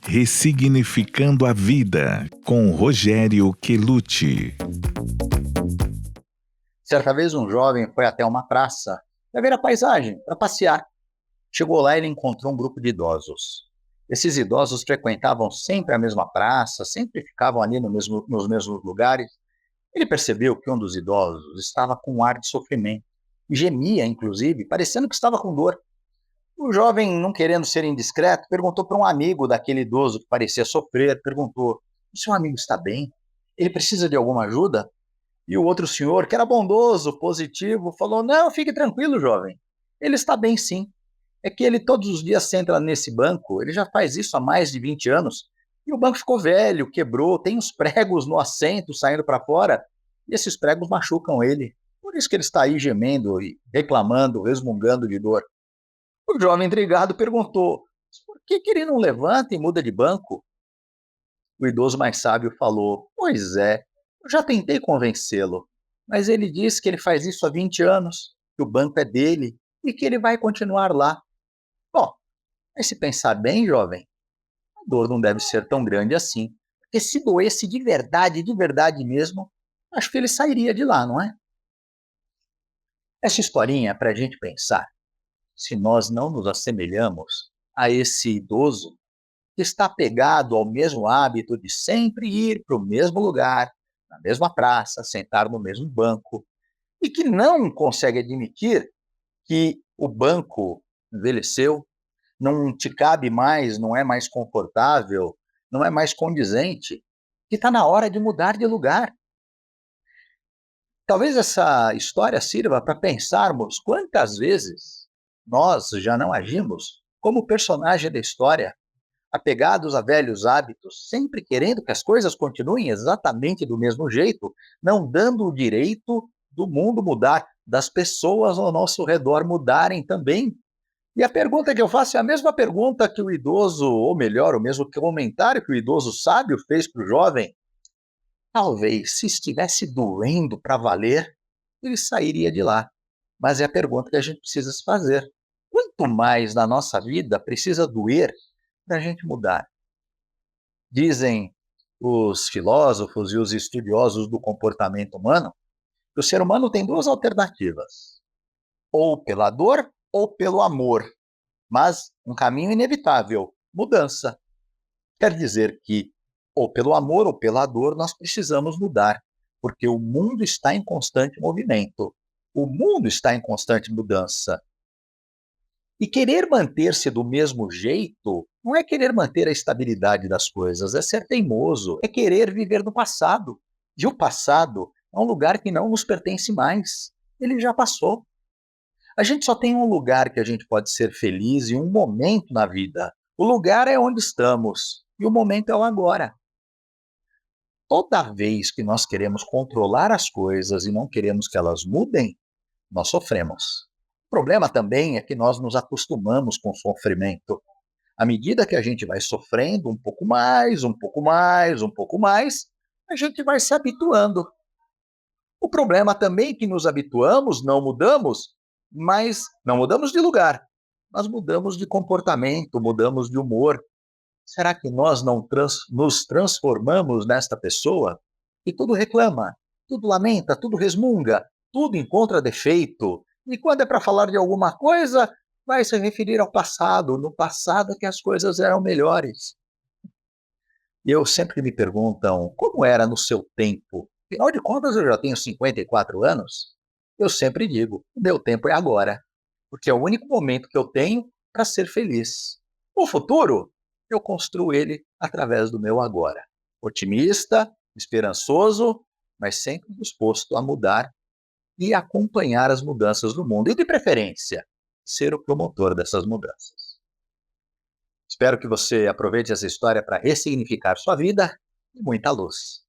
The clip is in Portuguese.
Ressignificando a Vida, com Rogério Quelucci. Certa vez um jovem foi até uma praça para ver a paisagem, para passear. Chegou lá e ele encontrou um grupo de idosos. Esses idosos frequentavam sempre a mesma praça, sempre ficavam ali nos mesmos lugares. Ele percebeu que um dos idosos estava com um ar de sofrimento. E gemia, inclusive, parecendo que estava com dor. O jovem, não querendo ser indiscreto, perguntou para um amigo daquele idoso que parecia sofrer, perguntou: "O seu amigo está bem? Ele precisa de alguma ajuda?" E o outro senhor, que era bondoso, positivo, falou: "Não, fique tranquilo, jovem. Ele está bem sim. É que ele todos os dias senta nesse banco, ele já faz isso há mais de 20 anos, e o banco ficou velho, quebrou, tem uns pregos no assento saindo para fora, e esses pregos machucam ele. Por isso que ele está aí gemendo e reclamando, resmungando de dor." O jovem intrigado perguntou: "Por que ele não levanta e muda de banco?" O idoso mais sábio falou: "Pois é, eu já tentei convencê-lo, mas ele diz que ele faz isso há 20 anos, que o banco é dele e que ele vai continuar lá." Bom, mas se pensar bem, jovem, a dor não deve ser tão grande assim, porque se doesse de verdade mesmo, acho que ele sairia de lá, não é? Essa historinha é para a gente pensar se nós não nos assemelhamos a esse idoso que está apegado ao mesmo hábito de sempre ir para o mesmo lugar, na mesma praça, sentar no mesmo banco, e que não consegue admitir que o banco envelheceu, não te cabe mais, não é mais confortável, não é mais condizente, que está na hora de mudar de lugar. Talvez essa história sirva para pensarmos quantas vezes nós já não agimos como personagem da história, apegados a velhos hábitos, sempre querendo que as coisas continuem exatamente do mesmo jeito, não dando o direito do mundo mudar, das pessoas ao nosso redor mudarem também. E a pergunta que eu faço é a mesma pergunta que o idoso, ou melhor, o mesmo comentário que o idoso sábio fez para o jovem. Talvez, se estivesse doendo para valer, ele sairia de lá. Mas é a pergunta que a gente precisa se fazer. Quanto mais na nossa vida precisa doer para a gente mudar? Dizem os filósofos e os estudiosos do comportamento humano que o ser humano tem duas alternativas: ou pela dor ou pelo amor, mas um caminho inevitável: mudança. Quer dizer que, ou pelo amor ou pela dor, nós precisamos mudar, porque o mundo está em constante movimento, o mundo está em constante mudança. E querer manter-se do mesmo jeito não é querer manter a estabilidade das coisas, é ser teimoso, é querer viver no passado. E o passado é um lugar que não nos pertence mais, ele já passou. A gente só tem um lugar que a gente pode ser feliz e um momento na vida. O lugar é onde estamos e o momento é o agora. Toda vez que nós queremos controlar as coisas e não queremos que elas mudem, nós sofremos. O problema também é que nós nos acostumamos com o sofrimento. À medida que a gente vai sofrendo um pouco mais, um pouco mais, um pouco mais, a gente vai se habituando. O problema também é que nos habituamos, não mudamos, mas não mudamos de lugar, mas mudamos de comportamento, mudamos de humor. Será que nós não nos transformamos nesta pessoa que tudo reclama, tudo lamenta, tudo resmunga, tudo encontra defeito? E quando é para falar de alguma coisa, vai se referir ao passado, no passado que as coisas eram melhores. E eu sempre me perguntam como era no seu tempo. Afinal de contas, eu já tenho 54 anos. Eu sempre digo, o meu tempo é agora, porque é o único momento que eu tenho para ser feliz. O futuro, eu construo ele através do meu agora. Otimista, esperançoso, mas sempre disposto a mudar e acompanhar as mudanças do mundo. E, de preferência, ser o promotor dessas mudanças. Espero que você aproveite essa história para ressignificar sua vida e muita luz.